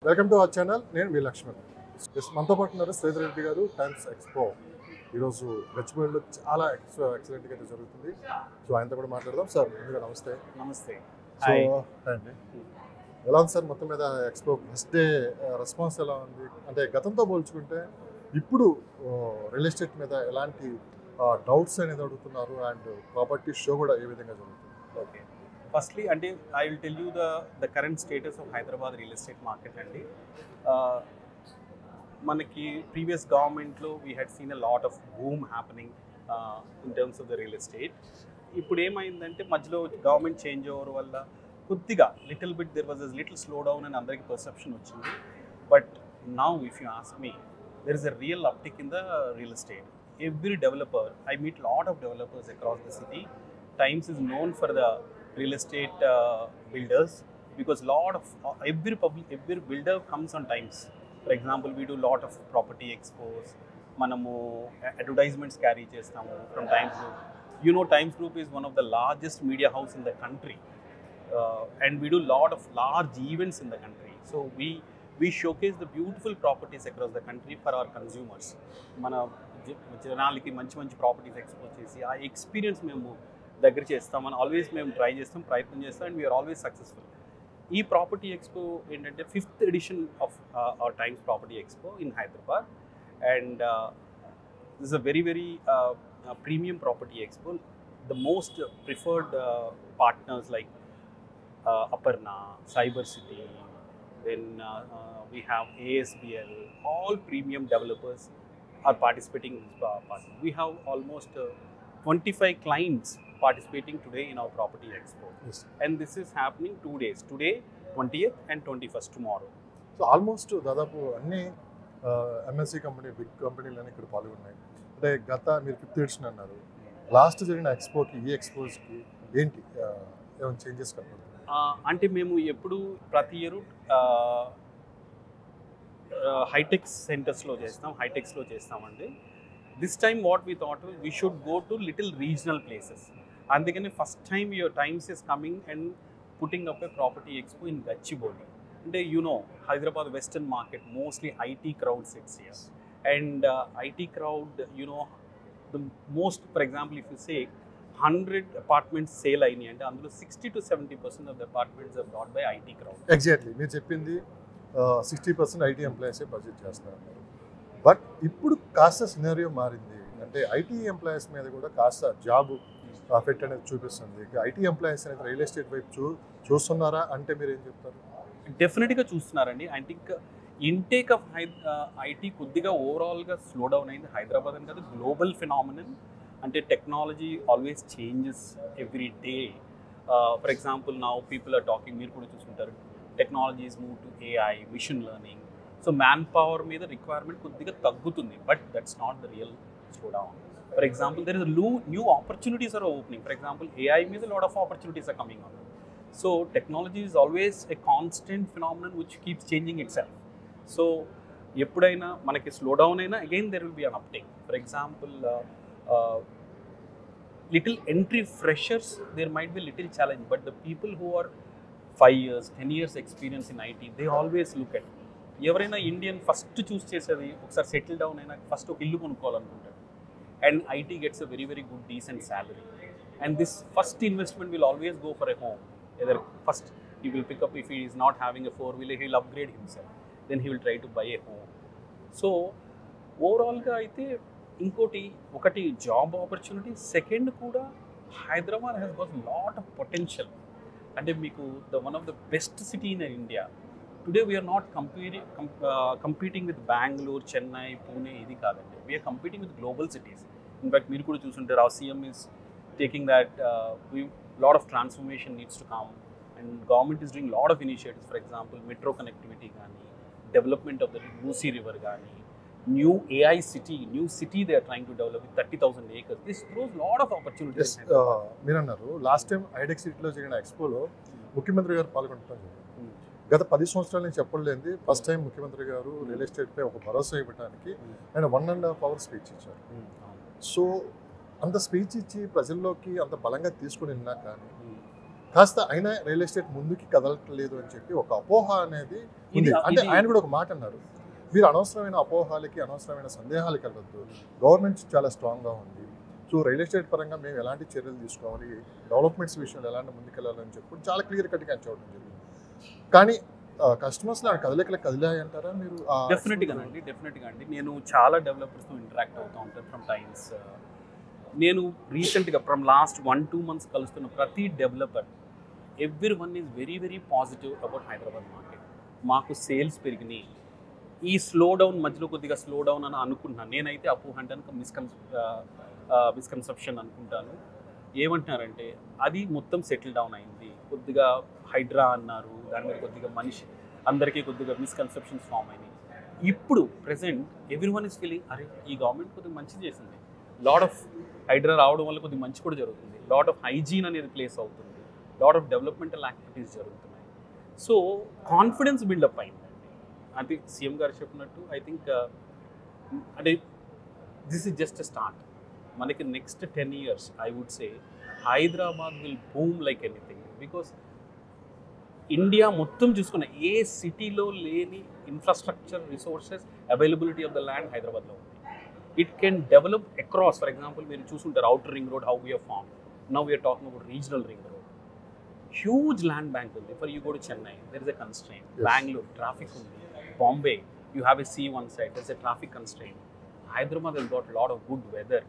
Welcome to our channel. నేను వి లక్ష్మణ్. మనతో పాటు ఉన్నారు శ్రీధర్ రెడ్డి గారు. టైమ్స్ ఎక్స్పో ఈరోజు గచ్చిబౌలిలో చాలా ఎక్సలెంట్గా అయితే జరుగుతుంది. సో ఆయనతో కూడా మాట్లాడదాం. సార్ ముందుగా నమస్తే. నమస్తే. సో అండి ఎలా ఉంది సార్ మొత్తం మీద ఎక్స్పో ఫస్ట్ డే రెస్పాన్స్ ఎలా ఉంది? అంటే గతంతో పోల్చుకుంటే ఇప్పుడు రియల్ ఎస్టేట్ మీద ఎలాంటి డౌట్స్ అనేది అడుగుతున్నారు అండ్ ప్రాపర్టీ షో కూడా ఏ విధంగా జరుగుతుంది? ఓకే, ఫస్ట్లీ అంటే I will tell you the current status of Hyderabad real estate market అండి. మనకి ప్రీవియస్ గవర్నమెంట్లో we had seen a lot of boom happening in terms of the real estate. ఇప్పుడు ఏమైందంటే మధ్యలో గవర్నమెంట్ చేంజ్ ఓవర్ వల్ల కొద్దిగా little bit there was little slow down అని అందరికీ పర్సెప్షన్ వచ్చింది. But now if you ask me there is a real uptick in the real estate. Every developer, I meet lot of developers across the city. Times is known for the real estate builders because lot of every builder comes on Times. For example, we do lot of property expos. Manamu advertisements carry chestamu from Times Group. You know, Times Group is one of the largest media house in the country, and we do lot of large events in the country. So we showcase the beautiful properties across the country for our consumers. Mana జనాలకి మంచి మంచి properties expose చేసి ఆ experience మేము దగ్గర చేస్తామని always మేము try చేస్తాం, ప్రయత్నం చేస్తాం, అండ్ వీఆర్ ఆల్వేస్ సక్సెస్ఫుల్. ఈ ప్రాపర్టీ ఎక్స్పో ఏంటంటే 5th edition of our Times property expo in Hyderabad, and this a very very premium property expo. The most preferred partners like Aparna, Cyber City, then we have ASBL, all premium developers are participating in this partner. We have almost 25 clients participating today in our property expo. Yes. And this is happening 2 days. Today 20th and 21st tomorrow. So almost దాదాపు అన్ని MSc company big కంపెనీలు ఇక్కడ పాల్గొన్నాయి. అంటే మీరు 5th edition అన్నారు. Last జరిగిన ఎక్స్పోకి ఈ ఎక్స్పోజ్కి ఏంటి ఏమైనా చేంజెస్ కనపడుతుంది? అంటే మేము ఎప్పుడు ప్రతి ఇయర్ హైటెక్స్ సెంటర్స్లో చేస్తాం, హైటెక్స్లో చేస్తామండి. This time what we thought we should go to little regional places. అందుకని first time your Times is coming and putting up a property expo in Gachibowli. అంటే Hyderabad western market mostly IT crowd sits here, and IT crowd the most, for example if you say 100 apartments sale అయినాయి అంటే అందులో 60 to 70% of the apartments are brought by IT crowd. Exactly మీరు చెప్పింది 60% IT ఎంప్లాయీసే budget చేస్తున్నారు. But ఇప్పుడు కాస్త scenario మారింది. అంటే ఐటీ ఎంప్లాయీస్ మీద కూడా కాస్త జాబ్ ఎఫెక్ట్ అనేది చూపిస్తుంది. ఐటీ ఎంప్లాయీస్ అనేది రియల్ ఎస్టేట్ వైపు చూస్తున్నారా అంటే మీరు ఏం చెప్తారు? డెఫినెట్గా చూస్తున్నారండి. I think intake of IT కొద్దిగా ఓవరాల్గా స్లో డౌన్ అయింది. హైదరాబాద్ అని కాదు, గ్లోబల్ ఫినామినన్. అంటే technology always changes every day. For example now people are talking, మీరు కూడా చూసుకుంటారు, technologies move to AI, machine learning. So man power మీద రిక్వైర్మెంట్ కొద్దిగా తగ్గుతుంది, but that's not the real slow down. For example there is new opportunities are opening. For example AI మీద lot of opportunities are coming on. So technology is always a constant phenomenon which keeps changing itself. So ఎప్పుడైనా మనకి slow down అయినా again there will be an uptake. For example little entry freshers, there might be little challenge, but the people who are 5 years, 10 years experience in IT, they always look at ఎవరైనా Indian first choose చేసేది ఒకసారి settle down అయినా first ఒక ఇల్లు కొనుక్కోవాలనుకుంటాడు, and IT gets a very very good decent salary, and this first investment will always go for a home. Either first he will pick up, if he is not having a 4-wheeler, he will upgrade himself, then he will try to buy a home. So ఓవరాల్గా అయితే ఒకటి job opportunity, second కూడా Hyderabad has got lot of potential. అంటే మీకు one of the best city in India today. We are not competing with Bengaluru, Chennai, Pune, ఇది కాదండి. We are competing with global cities. In fact మీరు కూడా చూసుంటారు, our CM is taking that lot of transformation needs to come, and government is doing lot of initiatives. For example, metro connectivity gaani, development of the Musi river gaani, new AI city, new city they are trying to develop with 30,000 acres. This throws lot of opportunities. మీరు అన్నారు last time ఐడెక్స్ సిటీలో జరిగిన ఎక్స్పోలో ముఖ్యమంత్రి గారు పాల్గొనడం గత 10 సంవత్సరాల నుంచి చెప్పలేంది ఫస్ట్ టైం ముఖ్యమంత్రి గారు రియల్ ఎస్టేట్ పై ఒక భరోసా ఇవ్వడానికి ఆయన 1.5 hours స్పీచ్ ఇచ్చారు. సో అంత స్పీచ్ ఇచ్చి ప్రజల్లోకి అంత బలంగా తీసుకుని వెళ్ళినా కాస్త అయినా రియల్ ఎస్టేట్ ముందుకి కదలట్లేదు అని చెప్పి ఒక అపోహ అనేది ఉంది. అంటే ఆయన కూడా ఒక మాట అన్నారు, మీరు అనవసరమైన అపోహాలకి అనవసరమైన సందేహాలకి వెళ్ళొద్దు, గవర్నమెంట్ చాలా స్ట్రాంగ్గా ఉంది, సో రియల్ ఎస్టేట్ పరంగా మేము ఎలాంటి చర్యలు తీసుకోవాలి, డెవలప్మెంట్స్ విషయంలో ఎలాంటి ముందుకెళ్ళాలని చెప్పి చాలా క్లియర్ కట్గా ఆయన చూడడం జరిగింది. కానీ కస్టమర్స్లో కదలికలు కదిలాయి అంటారా మీరు? డెఫినెట్గా అండి. నేను చాలా డెవలపర్స్తో ఇంటరాక్ట్ అవుతూ ఉంటాను ఫ్రమ్ టైమ్స్. నేను రీసెంట్గా ఫ్రమ్ లాస్ట్ 1-2 months కలుస్తున్న ప్రతి developer every one is very very positive about Hyderabad market. మాకు సేల్స్ పెరిగినాయి. ఈ స్లో డౌన్ మధ్యలో కొద్దిగా స్లో డౌన్ అని అనుకుంటున్నాను నేనైతే. అపోహ అంటే మిస్కన్సెప్షన్ అనుకుంటాను. ఏమంటున్నారంటే అది మొత్తం సెటిల్ డౌన్ అయింది, కొద్దిగా హైడ్రా అన్నారు, దాని మీద కొద్దిగా అందరికీ కొద్దిగా మిస్కన్సెప్షన్స్ ఫామ్ అయినాయి. ఇప్పుడు present every one is feeling అరే ఈ గవర్నమెంట్ కొద్దిగా మంచి చేసింది, లాట్ ఆఫ్ హైడ్రా రావడం వల్ల కొద్దిగా మంచి కూడా జరుగుతుంది, లాట్ ఆఫ్ హైజీన్ అనేది ప్లేస్ అవుతుంది, లాట్ ఆఫ్ డెవలప్మెంటల్ యాక్టివిటీస్ జరుగుతున్నాయి. సో కాన్ఫిడెన్స్ బిల్డప్ అయిందండి. అది సీఎం గారు చెప్పినట్టు ఐ థింక్ అంటే దిస్ ఇస్ జస్ట్ స్టార్ట్. మనకి next 10 years I would say Hyderabad will boom like anything. Because India మొత్తం చూసుకున్న ఏ సిటీలో లేని infrastructure resources availability of the land హైదరాబాద్లో ఉంది. It can develop across. For example మీరు చూసుంటారు outer ring road, how we are form. Now we are talking about regional ring road. Huge land bank ఉంది. For you go to Chennai there is a constraint. Bengaluru traffic ఉంది. Bombay you have a sea one side, there is a traffic constraint. Hyderabad has got lot of good weather.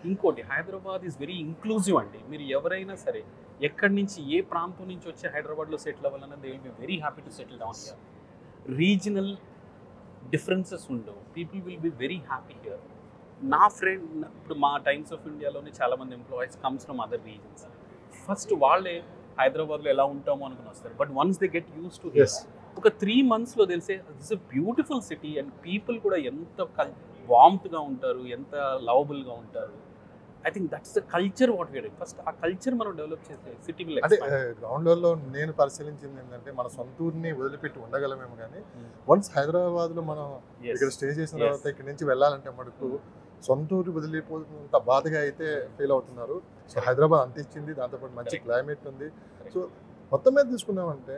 ఇంకోటి Hyderabad is very inclusive అండి. మీరు ఎవరైనా సరే ఎక్కడి నుంచి ఏ ప్రాంతం నుంచి వచ్చి హైదరాబాద్లో సెటిల్ అవ్వాలన్నా they will be very happy to settle down here. Regional differences ఉండవు. People will be very happy here. నా ఫ్రెండ్ ఇప్పుడు మా టైమ్స్ ఆఫ్ ఇండియాలోనే చాలామంది employees comes from other regions. First వాళ్ళే హైదరాబాద్లో ఎలా ఉంటామో అనుకుని వస్తారు. But once they get use to here, ఒక 3 monthsలో తెలిసే this a beautiful city and people కూడా ఎంత వామ్త్గా ఉంటారు, ఎంత లవబుల్గా ఉంటారు. I think that's the culture what we are. First ఆ కల్చర్ మనం డెవలప్ చేస్తే సిటీ విల్. అంటే గ్రౌండ్ లెవెల్లో నేను పరిశీలించింది ఏంటంటే మన సొంత ఊరిని వదిలిపెట్టి ఉండగలమేమో, కానీ వన్స్ హైదరాబాద్లో మనం ఇక్కడ స్టే చేసిన తర్వాత ఇక్కడ నుంచి వెళ్ళాలంటే మనకు సొంత ఊరు వదిలిపోతున్నంత బాధగా అయితే ఫీల్ అవుతున్నారు. సో హైదరాబాద్ అంత ఇచ్చింది, దాంతోపాటు మంచి క్లైమేట్ ఉంది. సో మొత్తం మీద తీసుకున్నామంటే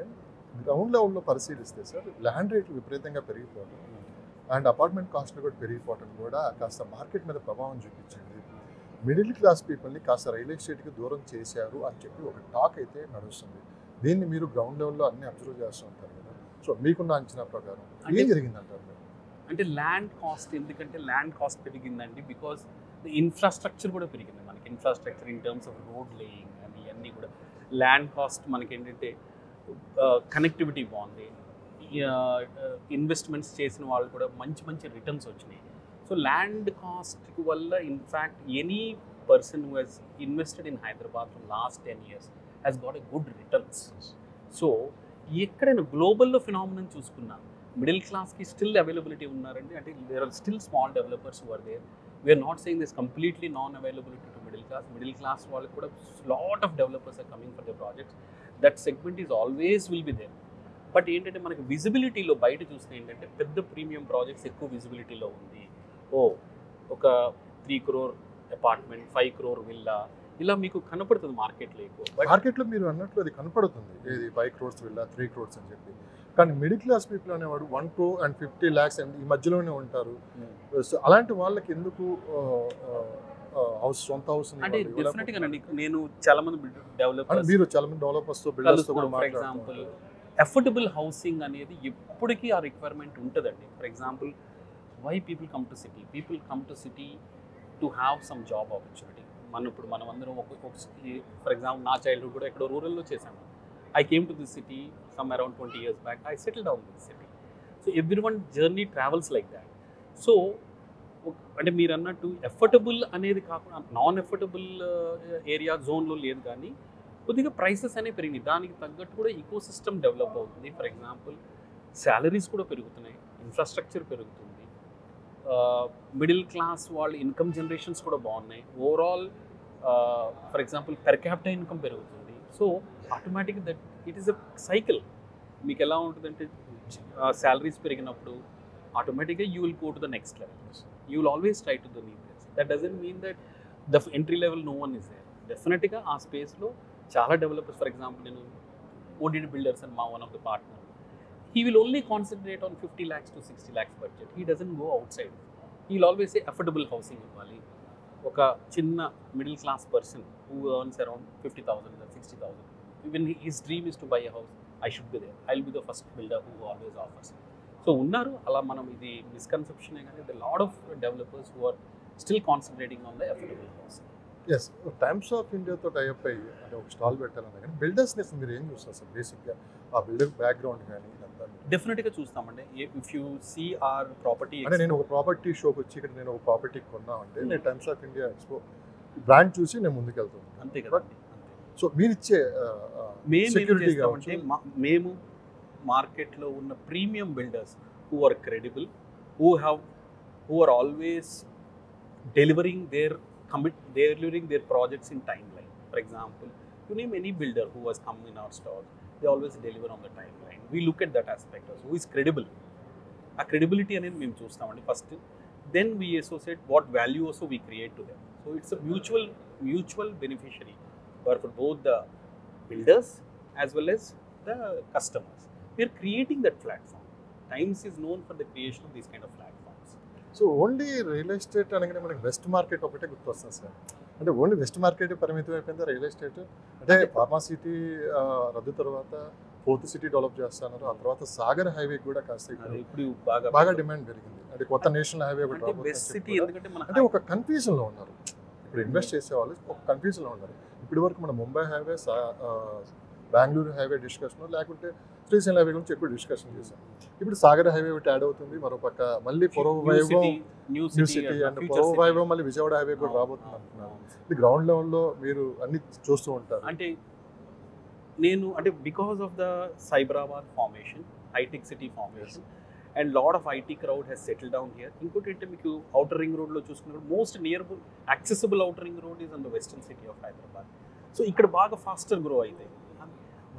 గ్రౌండ్ లెవెల్లో పరిశీలిస్తే సార్ ల్యాండ్ రేట్లు విపరీతంగా పెరిగిపోవడం అండ్ అపార్ట్మెంట్ కాస్ట్లు కూడా పెరిగిపోవడం కూడా కాస్త మార్కెట్ మీద ప్రభావం చూపించింది. మిడిల్ క్లాస్ పీపుల్ని కాస్త రియల్ ఎస్టేట్కి దూరం చేశారు అని చెప్పి ఒక టాక్ అయితే నడుస్తుంది. దీన్ని మీరు గ్రౌండ్ లెవెల్లో అన్ని అబ్జర్వ్ చేస్తూ ఉంటారు కదా. సో మీకున్న అంచనా ప్రకారం ఏం జరిగిందంటారు? అంటే ల్యాండ్ కాస్ట్, ఎందుకంటే ల్యాండ్ కాస్ట్ పెరిగిందండి బికాస్ ద ఇన్ఫ్రాస్ట్రక్చర్ కూడా పెరిగింది. మనకి infrastructure in terms of road laying అని ఇవన్నీ కూడా ల్యాండ్ కాస్ట్ మనకి ఏంటంటే కనెక్టివిటీ బాగుంది. ఇన్వెస్ట్మెంట్స్ చేసిన వాళ్ళు కూడా మంచి మంచి రిటర్న్స్ వచ్చినాయి. సో ల్యాండ్ కాస్ట్ వల్ల in fact any person who has invested in Hyderabad from last 10 years has got a good returns. So ఎక్కడైనా గ్లోబల్లో ఫినామినన్ చూసుకున్నా మిడిల్ క్లాస్కి స్టిల్ అవైలబిలిటీ ఉన్నారండి. అంటే there are still small developers who are there. We are not saying this completely non availability to middle class. Middle class వాళ్ళకి కూడా lot of developers are coming for the projects. That segment is always will be there. But ఏంటంటే మనకి విజిబిలిటీలో బయట చూస్తే ఏంటంటే పెద్ద premium projects ఎక్కువ విజిబిలిటీలో ఉంది. ఒక 3 crore అపార్ట్మెంట్, 5 crore విల్లా, ఇలా మీకు కనపడుతుంది మార్కెట్లో ఎక్కువ. మార్కెట్లో మీరు అన్నట్లు అది కనపడుతుంది, ఏది 5 crores విల్లా, 3 crores అని చెప్పి. కానీ మిడిల్ క్లాస్ పీపుల్ అనేవాడు 1 crore and 50 lakhs ఈ మధ్యలోనే ఉంటారు. సో అలాంటి వాళ్ళకి ఎందుకు హౌస్, సొంత హౌస్? అంటే డెఫినెట్గా నేను చాలా మంది డెవలపర్స్, మీరు చాలా మంది డెవలపర్స్తో బిల్డర్స్తో కూడా ఫర్ ఎగ్జాంపుల్ అఫోర్డబుల్ హౌసింగ్ అనేది ఎప్పటికీ ఆ రిక్వైర్మెంట్ ఉంటుందండి. For example why people come to city? People come to city to have some job opportunity. మనం అందరం ఫర్ ఎగ్జాంపుల్ నా చైల్డ్హుడ్ కూడా ఎక్కడో రూరల్లో చేశాను. I came to this city some around 20 years back. I settled down in this city. So everyone journey travels like that. So అంటే మీరు అన్నట్టు ఎఫర్టబుల్ అనేది కాకుండా నాన్ ఎఫర్టబుల్ ఏరియా జోన్లో లేదు, కానీ కొద్దిగా ప్రైసెస్ అనేవి పెరిగినాయి. దానికి తగ్గట్టు కూడా ఈకో సిస్టమ్ డెవలప్ అవుతుంది. ఫర్ ఎగ్జాంపుల్ శాలరీస్ కూడా పెరుగుతున్నాయి, ఇన్ఫ్రాస్ట్రక్చర్ పెరుగుతుంది, మిడిల్ క్లాస్ వాళ్ళ ఇన్కమ్ జనరేషన్స్ కూడా బాగున్నాయి. Overall for example per capital income పెరుగుతుంది. సో ఆటోమేటిక్గా that it is a cycle. మీకు ఎలా ఉంటుందంటే శాలరీస్ పెరిగినప్పుడు ఆటోమేటిక్గా you will go to the next level. You will always try to the niche place. That doesn't mean that the entry level no one is there. డెఫినెట్గా ఆ స్పేస్లో చాలా developers, for example నేను ఓడిడి బిల్డర్స్ అండ్ మా one of the partner, he will only concentrate on 50 lakhs to 60 lakhs budget. He doesn't go outside. He'll always say affordable housing ఇవ్వాలి. ఒక చిన్న middle class person who earns around 50,000 or 60,000. Even his dream is to buy a house. I should be there. I'll be the first builder who always offers. So ఉన్నారు అలా. మనం ఇది మిస్కన్సెప్షనే కానీ the lot of developers who are still concentrating on the affordable housing. Yes, Times of ఇండియాతో type అయ్యి అంటే ఒక stall పెట్టాలన్నా కానీ బిల్డర్స్ని మీరు ఏం చూస్తారు సార్? బేసిక్గా ఆ బిల్డర్ బ్యాక్గ్రౌండ్ కానీ ఇదంతా డెఫినెట్గా చూస్తామండి. If you see our property, అంటే నేను ఒక ప్రాపర్టీ షోకి వచ్చి ఇక్కడ నేను ఒక ప్రాపర్టీ కొన్నా అంటే నేను times of India expo brand చూసి నేను ముందుకెళ్తాను. అంతే కదండి. సో మీరు ఇచ్చే సెక్యూరిటీ అంటే మేము మార్కెట్లో ఉన్న premium builders who are credible, who are always delivering their projects in timeline. For example, you name any builder who has come in our store, they always deliver on the timeline. We look at that aspect also. Who is credible? A credibility అనేది మేము చూస్తామండి first. Then we associate what value also we create to them. So it's a mutual beneficiary for both the builders as well as the customers. We are creating that platform. Times is known for the creation of these kind of platforms. So only real estate అనగానే మనకి west market ఒకటే గుర్తొస్తుంది sir. అంటే only west market పరిమితం అయిపోయిందా real estate? అంటే pharma city రద్దు తర్వాత 4th సిటీ డెవలప్ చేస్తున్నారు. ఆ తర్వాత సాగర్ హైవే కూడా కాస్త ఇప్పుడు బాగా డిమాండ్ పెరిగింది. అంటే కొత్త నేషనల్ హైవే అంటే ఒక కన్ఫ్యూజన్లో ఉన్నారు. ఇప్పుడు ఇన్వెస్ట్ చేసే వాళ్ళు ఒక కన్ఫ్యూజన్లో ఉన్నారు. ఇప్పటి వరకు మన Mumbai highway, Bengaluru highway discussion, లేకుంటే శ్రీశైలం హైవే గురించి ఎక్కువ డిస్కషన్ చేశాం. ఇప్పుడు సాగర్ హైవే ఒకటి యాడ్ అవుతుంది. మరోపక్క మళ్ళీ న్యూ సిటీ అండ్ వైభవ్ మళ్ళీ విజయవాడ హైవే కూడా రాబోతుంది అంటున్నారు. ఇది గ్రౌండ్ లెవెల్లో మీరు అన్ని చూస్తూ ఉంటారు. అంటే because of the Cyberabad formation, హైటెక్ City formation, and lot of IT crowd has settle down here. ఇంకోటి అంటే మీకు అవుటర్ రింగ్ రోడ్లో చూసుకున్నప్పుడు most nearable accessible outer ring road is on the western city of Hyderabad. So ఇక్కడ బాగా ఫాస్టర్ గ్రో అవుతాయి.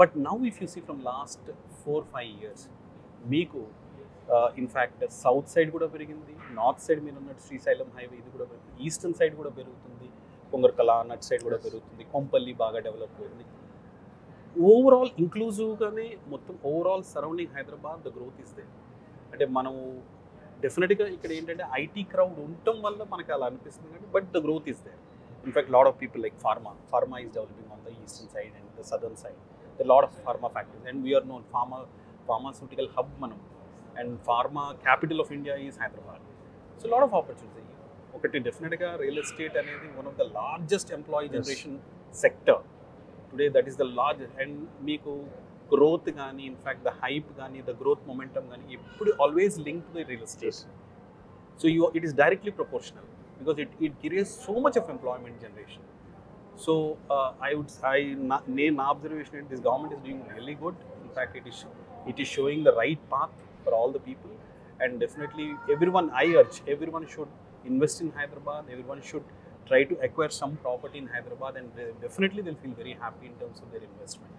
But now if you see from last 4-5 years, మీకు in fact south side కూడా పెరిగింది, నార్త్ సైడ్ మీరు అన్నట్టు శ్రీశైలం హైవే ఇది కూడా పెరుగుతుంది, ఈస్టర్న్ సైడ్ కూడా పెరుగుతుంది, కొంగర్కలా అన్నట్టు సైడ్ కూడా పెరుగుతుంది, కొంపల్లి బాగా డెవలప్ అవుతుంది. ఓవరాల్ ఇంక్లూజివ్గానే మొత్తం overall surrounding Hyderabad the growth is they. అంటే మనము డెఫినెట్గా ఇక్కడ ఏంటంటే ఐటీ క్రౌడ్ ఉండటం వల్ల మనకు అలా అనిపిస్తుంది కానీ but the growth is they. In fact lot of people like pharma is developing on the eastern side and the southern side. A lot of pharma factories, and we are known pharmaceutical hub manam, and pharma capital of India is Hyderabad. So a lot of opportunity. Okay, definitely real estate anedi one of the largest employee generation sector today. That is the largest, and meeku growth gaani, in fact the hype gaani, the growth momentum gaani eppudu always linked to the real estate. So it is directly proportional because it creates so much of employment generation. So my observation is this government is doing really good. In fact, it is showing the right path for all the people, and definitely I urge everyone should invest in Hyderabad. Everyone should try to acquire some property in Hyderabad, and definitely they'll feel very happy in terms of their investment.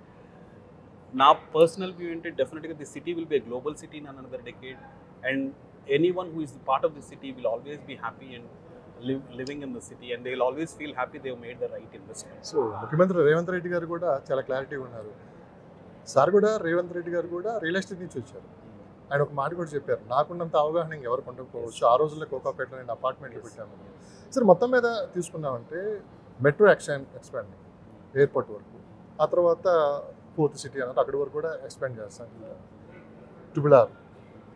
Now, personal view into definitely the city will be a global city in another decade, and anyone who is part of the city will always be happy and living in the city, and they will always feel happy they have made the right investment. So ముఖ్యమంత్రి రేవంత్ రెడ్డి గారు కూడా చాలా క్లారిటీగా ఉన్నారు. Sir కూడా రేవంత్ రెడ్డి గారు కూడా real estate నుంచి వచ్చారు. ఆయన ఒక మాట కూడా చెప్పారు, నాకున్నంత అవగాహన ఎవరు ఉండకపోవచ్చు. ఆ రోజుల్లో కోకాపేటలో నేను అపార్ట్మెంట్లు పెట్టాను. సరే, మొత్తం మీద తీసుకున్నామంటే మెట్రో ఎక్స్పాండ్ ఎయిర్పోర్ట్ వరకు, ఆ తర్వాత 4th సిటీ అన్నట్టు అక్కడి వరకు కూడా ఎక్స్పాండ్ చేస్తాను. ట్రిపుల్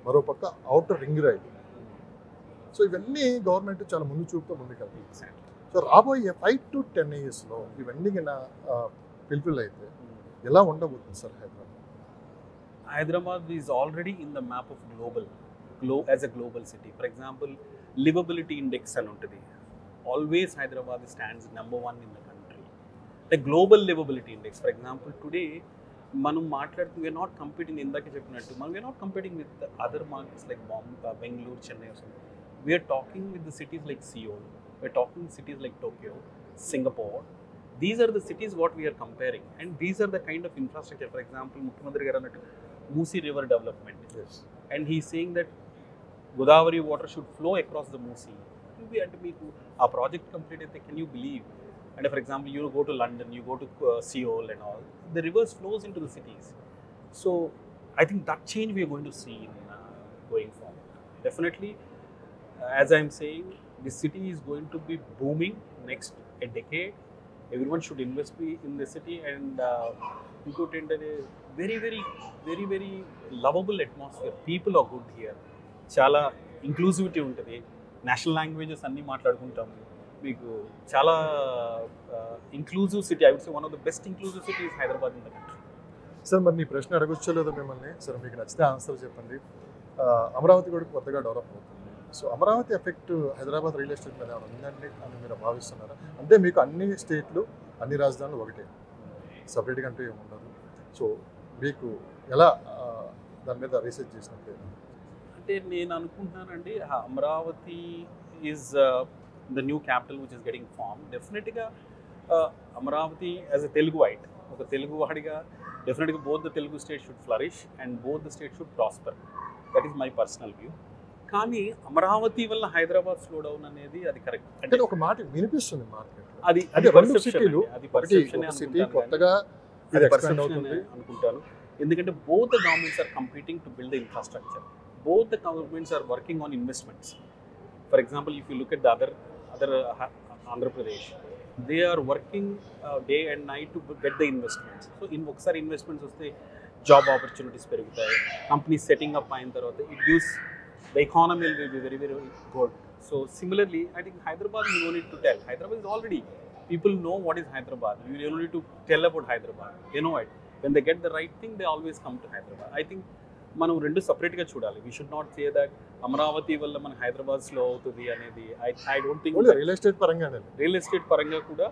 మరోపక్క అవుటర్ రింగ్ రైడ్. సో ఇవన్నీ గవర్నమెంట్ చాలా ముందు చూపుతో ముందుకెళ్తుంది. సో రాబోయే 5 to 10 yearsలో ఇవన్నీ ఫుల్ఫిల్ అయితే ఎలా ఉండబోతుంది sir Hyderabad? Hyderabad is already in the map of as a global city. For example, livability index and untadi. Always Hyderabad stands number 1 in the country. The global livability index, for example, today మనం మాట్లాడుతూ we are not competing ఇందాకే చెప్పినట్టు we are not competing with the other markets like Bengaluru, Chennai or something. We are talking with the cities like Seoul, we are talking with cities like Tokyo, Singapore. These are the cities what we are comparing, and these are the kind of infrastructure. For example, Mukhyamantri garu annattu Moosi river development. Yes. And he is saying that Godavari water should flow across the Moosi. Ante meeku aa project complete aithe, can you believe And for example, you go to London, you go to Seoul and all, the rivers flows into the cities. So I think that change we are going to see in, going forward. Definitely, as I'm saying, the city is going to be booming next a decade. Everyone should invest in the city, and ఇంకోటి ఏంటంటే very lovable atmosphere. People are good here. చాలా inclusivity ఉంటుంది. National languages అన్నీ మాట్లాడుకుంటాము. మీకు చాలా inclusive city. I would say one of the best inclusive city is Hyderabad in the country. Sir మరి మీ ప్రశ్న అడగొచ్చో లేదో మిమ్మల్ని, సార్ మీకు నచ్చితే ఆన్సర్ చెప్పండి. అమరావతి కూడా కొత్తగా డెవలప్ అవుతుంది. So Amaravati effect Hyderabad real estate మీద ఏమైనా ఉందండి అని మీరు భావిస్తున్నారా? అంటే మీకు అన్ని స్టేట్లు అన్ని రాజధానులు ఒకటే, సపరేట్గా అంటూ ఏమి ఉండదు. సో మీకు ఎలా దాని మీద రీసెర్చ్ చేసినట్టు? అంటే నేను అనుకుంటున్నానండి, Amaravati is the new capital which is getting form. డెఫినెట్గా Amaravati as a Telugu white, ఒక తెలుగు వాడిగా డెఫినెట్గా both the Telugu state should flourish and both the state should prosper. That is my personal view. కానీ అమరావతి వల్ల హైదరాబాద్ స్లో డౌన్ అనేది అది కరెక్ట్. అంటే ఒక మాట వినిపిస్తుంది మార్కెట్, అది రెండు సిటీలు, అది సిటీ కొత్తగా అనుకుంటాను. ఎందుకంటే both the governments are competing to build the infrastructure. Both the governments are working on investments. For example, if you look at the other Andhra Pradesh, they are working day and night to get the investments. So ఒకసారి investments వస్తే job opportunities పెరుగుతాయి, companies setting up అయిన తర్వాత it gives the economy will be very good. So similarly, I think Hyderabad, you don't need to tell. Hyderabad is already, people know what is Hyderabad. You don't need to tell about Hyderabad. They know it. When they get the right thing, they always come to Hyderabad. I think మనం రెండు సపరేట్గా చూడాలి. We should not say that Amaravati వల్ల మన Hyderabad slow అవుతుంది అనేది. I don't think. Real estate పరంగా కూడా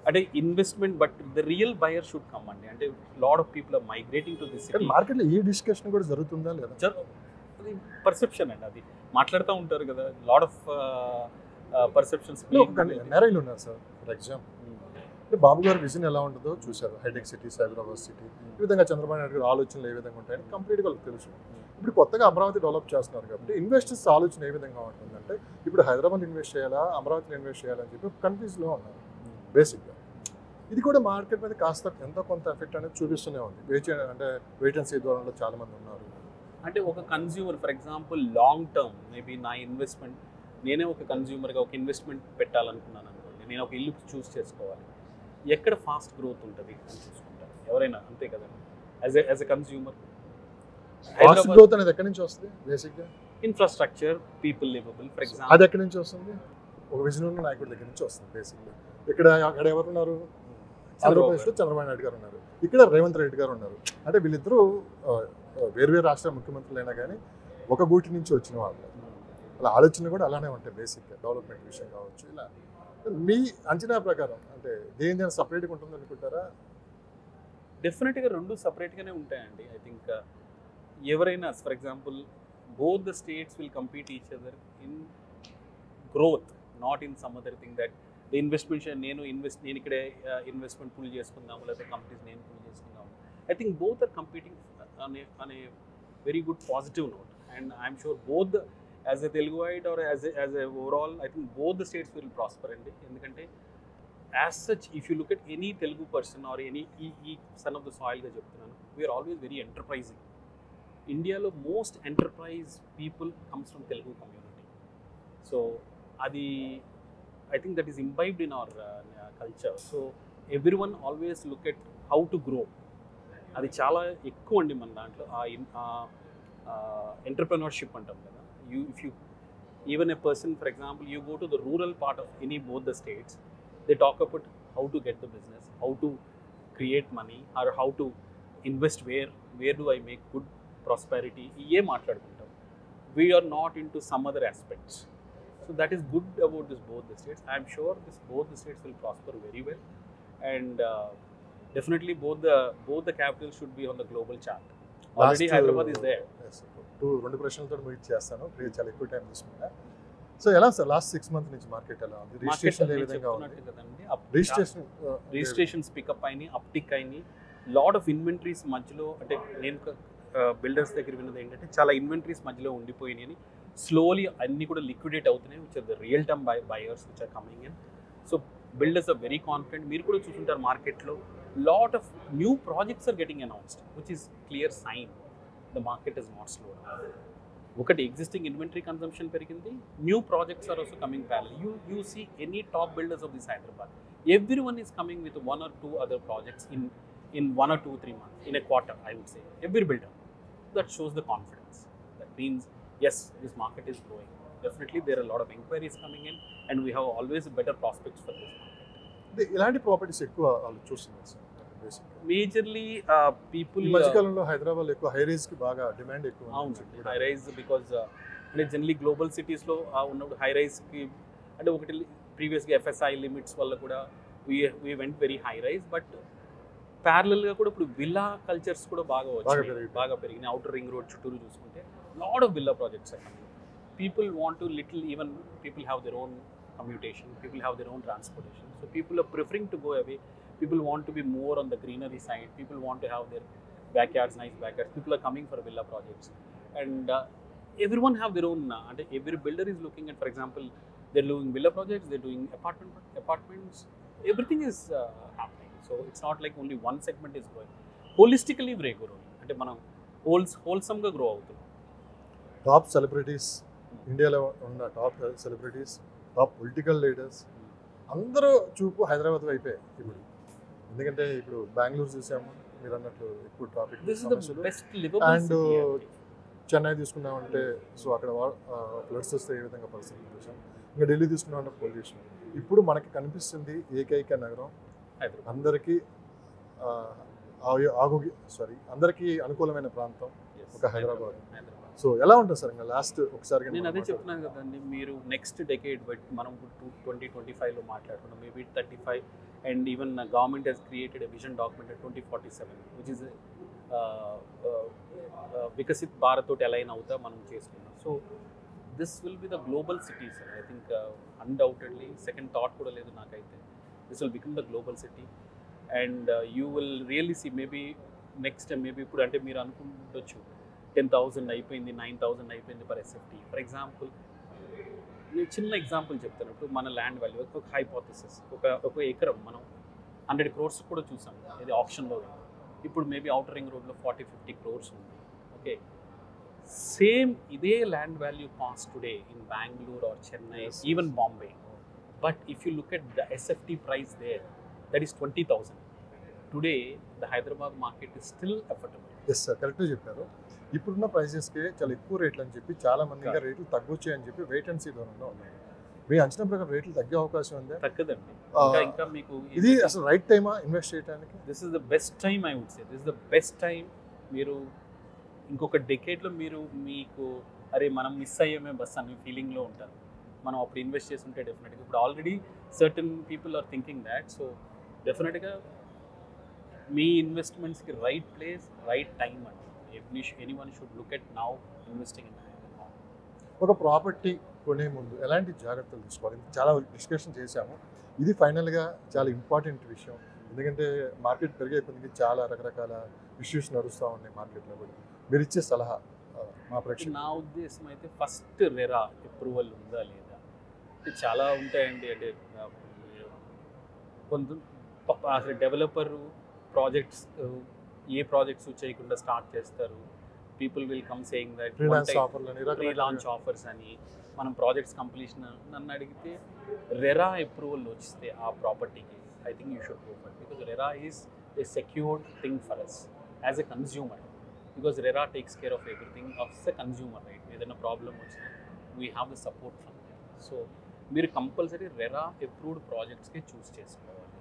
అంటే investment, but the real buyer should come అండి. అంటే lot of people are migrating to this city. మార్కెట్లో ఈ డిస్కషన్ కూడా జరుగుతుందా లేదా? అది పర్సెప్షన్ అండి, అది మాట్లాడుతూ ఉంటారు కదా, లాట్ ఆఫ్ పర్సెప్షన్స్. నేరైలు ఉన్నారు సార్, ఫర్ ఎగ్జాంపుల్ బాబు గారు విజన్ ఎలా ఉంటుందో చూశారు. హైటెక్ సిటీస్, హైదరాబాద్ సిటీ, ఈ విధంగా చంద్రబాబు నాయుడు గారు ఆలోచనలు ఏ విధంగా ఉంటాయని కంప్లీట్గా వాళ్ళకి తెలుసు. ఇప్పుడు కొత్తగా అమరావతి డెవలప్ చేస్తున్నారు కాబట్టి ఇన్వెస్టర్స్ ఆలోచన ఏ విధంగా ఉంటుందంటే, ఇప్పుడు హైదరాబాద్ ఇన్వెస్ట్ చేయాలా, అమరావతిలో ఇన్వెస్ట్ చేయాలని చెప్పి కన్ఫ్యూజ్లో ఉన్నారు బేసిక్గా. ఇది కూడా మార్కెట్ మీద కాస్త ఎంతో కొంత ఎఫెక్ట్ అనేది చూపిస్తూనే ఉంది. వెయిట్ అండ్ సీ దూరంలో చాలామంది ఉన్నారు. అంటే ఒక consumer, for example long term, maybe నా ఇన్వెస్ట్మెంట్, నేనే ఒక కన్జ్యూమర్గా ఒక ఇన్వెస్ట్మెంట్ పెట్టాలనుకున్నాను అనుకోండి, నేను ఒక ఇల్లు చూస్ చేసుకోవాలి, ఎక్కడ ఫాస్ట్ గ్రోత్ ఉంటుంది అని చూసుకుంటాను ఎవరైనా, అంతే కదండి. As a consumer, fast growth అనేది ఎక్కడి నుంచి వస్తుంది? బేసిక్గా infrastructure, people liveable. For example అది ఎక్కడి నుంచి వస్తుంది? ఒక విజన్ ఉన్న నాయకుడి దగ్గర నుంచి వస్తుంది బేసిక్గా. అక్కడ ఎవరు ఉన్నారు? ఆంధ్రప్రదేశ్లో చంద్రబాబు నాయుడు గారు ఉన్నారు, ఇక్కడ రేవంత్ రెడ్డి గారు ఉన్నారు. అంటే వీళ్ళిద్దరూ వేర్వేరు రాష్ట్ర ముఖ్యమంత్రులైనా కానీ ఒక గూటి నుంచి వచ్చిన వాళ్ళు. అలా ఆలోచన కూడా అలానే ఉంటాయి బేసిక్గా, డెవలప్మెంట్ విషయం కావచ్చు. ఇలా మీ అంచనా ప్రకారం అంటే దేని సపరేట్గా ఉంటుంది అనుకుంటారా? డెఫినెట్గా రెండు సపరేట్గానే ఉంటాయండి. ఐ థింక్ ఎవరైనా, for example, both the states will compete each other in growth, not in some other thing that the investment నేను ఇక్కడే ఇన్వెస్ట్మెంట్ పుల్ చేసుకుందాము, లేకపోతే కంపెనీస్ నేను పుల్ చేసుకుందాము. I think both are competing on a very good positive note, and I'm sure both as a Teluguite or as a overall, I think both the states will prosper. Endukante as such, if you look at any Telugu person or any son of the soil ga cheptunanu, we are always very enterprising. India lo most enterprise people comes from Telugu community. So adi, I think that is imbibed in our culture. So everyone always look at how to grow. అది చాలా ఎక్కువ అండి మన దాంట్లో. Entrepreneurship అంటాం కదా. If you even a person, for example, you go to the rural part of both the states, they talk about how to get the business, how to create money, or how to invest, where do I make good prosperity. ఇయే మాట్లాడుకుంటాం. We are not into some other aspects. So that is good about this both the states. I am sure both the states will prosper very well, and definitely both the capitals should be on the global chart. Already Hyderabad is there. Yes, రెండు ప్రశ్నలతో ముగించి చేస్తాను, చాలా ఎక్కువ time తీసుకున్నా. So ఎలా sir last 6 months నుంచి market ఎలా ఉంది? రిజిస్ట్రేషన్ ఏ విధంగా ఉంది కదండి? రిజిస్ట్రేషన్స్ పికప్ అయినాయి, అప్టిక్ అయినాయి. లాట్ ఆఫ్ ఇన్వెంటరీస్ మధ్యలో, అంటే నేను బిల్డర్స్ దగ్గర విన్నది ఏంటంటే చాలా ఇన్వెంటరీస్ మధ్యలో ఉండిపోయినాయి అని, స్లోలీ అన్నీ కూడా లిక్విడేట్ అవుతున్నాయి, which are the real term buyers which are coming in. So builders are very confident. మీరు కూడా చూసుంటారు మార్కెట్లో lot of new projects are getting announced, which is clear sign the market is not slow. ఒకటి existing inventory consumption పెరిగింది, new projects are also coming parallel. You see any top builders of this Hyderabad, every one is coming with 1 or 2 other projects in 1 or 2 3 months, in a quarter, I would say. Every builder. That shows the confidence. That means, yes, this market is growing. Definitely, there are a lot of inquiries coming in, and we have always better prospects for this market. ఇలాంటి properties ఎక్కువ వాళ్ళు చూస్తున్నారు sir బేసిక్గా. Majorly, people. ఈ మధ్యకాలంలో హైదరాబాద్ ఎక్కువ high rise కి బాగా డిమాండ్ ఎక్కువ. అవునండి, హై రైజ్ బికాజ్ అంటే జనరలీ గ్లోబల్ సిటీస్లో ఉన్నప్పుడు హై రైజ్కి అంటే ఒకటి ప్రీవియస్గా ఎఫ్ఎస్ఐ లిమిట్స్ వల్ల కూడా we went very high rise. But ప్యారలల్గా కూడా ఇప్పుడు విల్లా కల్చర్స్ కూడా బాగా వచ్చాయి, బాగా పెరిగినాయి. అవుటర్ రింగ్ రోడ్ చుట్టూరు చూసుకుంటే lot of villa projects are coming. People want to little, even people have their own commutation, people have their own transportation. So people are preferring to go away. People want to be more on the greenery side. People want to have their backyards, nice backyards. People are coming for villa projects. And everyone have their own, and every builder is looking at, for example, they're doing villa projects, they're doing apartments. Everything is happening. So it's not like only one segment is growing. Holistically, we're growing. అంటే మనం wholesome గా grow అవుతుంది. Top celebrities, ఇండియాలో ఉన్న top celebrities, top political leaders అందరూ చూపు హైదరాబాద్ వైపే ఇప్పుడు. ఎందుకంటే ఇప్పుడు బెంగళూరు చూసాము, మీరు అన్నట్లు ఎక్కువ ట్రాఫిక్ అండ్ చెన్నై తీసుకున్నామంటే సో అక్కడ ఫ్లడ్స్ వస్తే ఏ విధంగా పరిస్థితి చూసాం. ఇంకా ఢిల్లీ తీసుకున్నామంటే పొల్యూషన్. ఇప్పుడు మనకి కనిపిస్తుంది ఏకైక నగరం అందరికీ అందరికీ అనుకూలమైన ప్రాంతం ఒక హైదరాబాద్. సో ఎలా ఉంటుంది సార్ ఇంకా లాస్ట్ ఒకసారి నేను అదే చెప్తున్నాను కదండి, మీరు నెక్స్ట్ డెకేడ్ బట్ మనం 2025లో మాట్లాడుకున్నాం, maybe 35, and even government has created a vision document 2047 which is Viksit Bharat తోటి అలైన్ అవుతా మనం చేసుకున్నాం. So this will be the global city sir. I think undoubtedly, second thought కూడా లేదు నాకైతే, this will become the global city. And you will really see maybe next time, maybe ఇప్పుడు అంటే మీరు అనుకుంటొచ్చు 10,000 అయిపోయింది, 9,000 అయిపోయింది పర్ ఎస్ఎఫ్టీ. ఫర్ ఎగ్జాంపుల్ నేను చిన్న ఎగ్జాంపుల్ చెప్తాను. ఇప్పుడు మన ల్యాండ్ వాల్యూ ఒక హైపోథసిస్, ఒక ఎకరం మనం 100 crores కూడా చూసాం ఇది ఆప్షన్లో. ఇప్పుడు మేబీ అవుటర్ రింగ్ రోడ్లో 40-50 crores ఉంది. ఓకే, సేమ్ ఇదే land value cost today in Bengaluru or Chennai, even Bombay. But if you look at the SFT price there, that is 20,000. Today the Hyderabad market is still affordable. Yes sir, కరెక్ట్గా చెప్పారు. ఇప్పుడున్న ప్రైసెస్కి చాలా ఎక్కువ రేట్లు అని చెప్పి చాలా మంది ఇంకా రేట్లు తగ్గొచ్చాయి అని చెప్పి వెయిట్ అండ్ సీ ధోరణిలో ఉన్నాయి. మీ అంచనా ప్రకారం రేట్లు తగ్గే అవకాశం ఉందా? తగ్గదండి. ఇంకా మీకు ఇది అసలు రైట్ టైమా ఇన్వెస్ట్ చేయడానికి? This is the best time, I would say this is the best time. మీరు ఇంకొక డెకేడ్లో మీకు అరే మనం మిస్ అయ్యామే బస్ అనే ఫీలింగ్లో ఉంటారు. మనం అప్పుడు ఇన్వెస్ట్ చేస్తుంటే డెఫినెట్గా. ఇప్పుడు already certain people are thinking that. So డెఫినెట్గా మీ ఇన్వెస్ట్మెంట్స్కి రైట్ ప్లేస్, రైట్ టైం అండి. Anyone should look at now investing in Hyderabad. ఒక ప్రాపర్టీ కొనే ముందు ఎలాంటి జాగ్రత్తలు తీసుకోవాలి? చాలా డిస్కషన్ చేశాము. ఇది ఫైనల్గా చాలా ఇంపార్టెంట్ విషయం. ఎందుకంటే మార్కెట్ పెరిగే కొద్దికి చాలా రకరకాల ఇష్యూస్ నడుస్తూ ఉన్నాయి మార్కెట్లో కూడా. మీరు ఇచ్చే సలహా మా ప్రేక్షకులు? నా ఉద్దేశం అయితే ఫస్ట్ రెరా అప్రూవల్ ఉందా లేదా, చాలా ఉంటాయండి. అంటే కొంత అసలు డెవలపర్ ప్రాజెక్ట్స్ ఏ ప్రాజెక్ట్స్ చేయకుండా స్టార్ట్ చేస్తారు. People will come saying that pre launch offers అని. మనం ప్రాజెక్ట్స్ కంప్లీషన్ నన్ను అడిగితే రెరా అప్రూవల్ వస్తే ఆ ప్రాపర్టీకి I think you should go for, because RERA is a secured thing for us as a consumer. Because RERA takes care of everything of a consumer, right? ఏదైనా problem వచ్చినా we have the support from them. So మీరు compulsory RERA approved ప్రాజెక్ట్స్కి choose చేసుకోవాలి.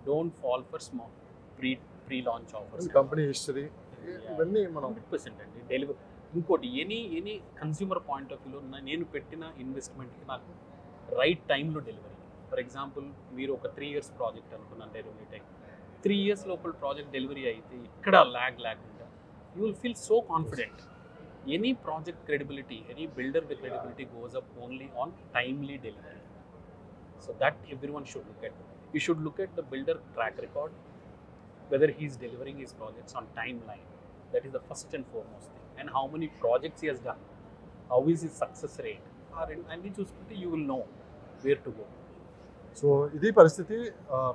Don't fall for small pre launch offers. Company history ఇవన్నీ మనం 100% అండి. Delivery ఇంకోటి any consumer point of వ్యూలో నేను పెట్టిన ఇన్వెస్ట్మెంట్కి నాకు రైట్ టైంలో డెలివరీ. ఫర్ ఎగ్జాంపుల్ మీరు ఒక 3 years ప్రాజెక్ట్ అనుకున్నాను డెలివరీ టైం, 3 years లోపల ప్రాజెక్ట్ డెలివరీ అయితే ఇక్కడ లేకుండా you will feel so confident. Any project credibility, any builder the credibility goes up only on timely delivery. So that everyone should look at. You should look at the builder track record, whether he is delivering his projects on timeline. That is the first and foremost thing. And how many projects he has done, how is his success rate, and you choose, you will know where to go. So ఇది పరిస్థితి.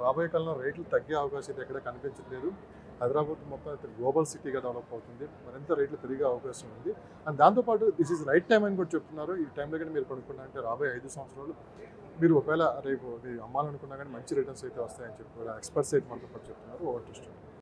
రాబోయే కాలంలో రేట్లు తగ్గే అవకాశం అయితే ఎక్కడ కనిపించట్లేదు. హైదరాబాద్ మొత్తం అయితే గ్లోబల్ సిటీగా డెవలప్ అవుతుంది, మరింత రేట్లు పెరిగే అవకాశం ఉంది. అండ్ దాంతోపాటు దిస్ ఈజ్ రైట్ టైం అని కూడా చెప్తున్నారు. ఈ టైంలో కానీ మీరు కొనుక్కున్నారంటే రాబోయే 5 సంవత్సరాలు మీరు ఒకవేళ రేపు మీరు అమ్మాలనుకున్నా కానీ మంచి రిటర్న్స్ అయితే వస్తాయని చెప్పి కూడా ఎక్స్పర్ట్స్ అయితే మనతో పాటు చెప్తున్నారు. Over to story.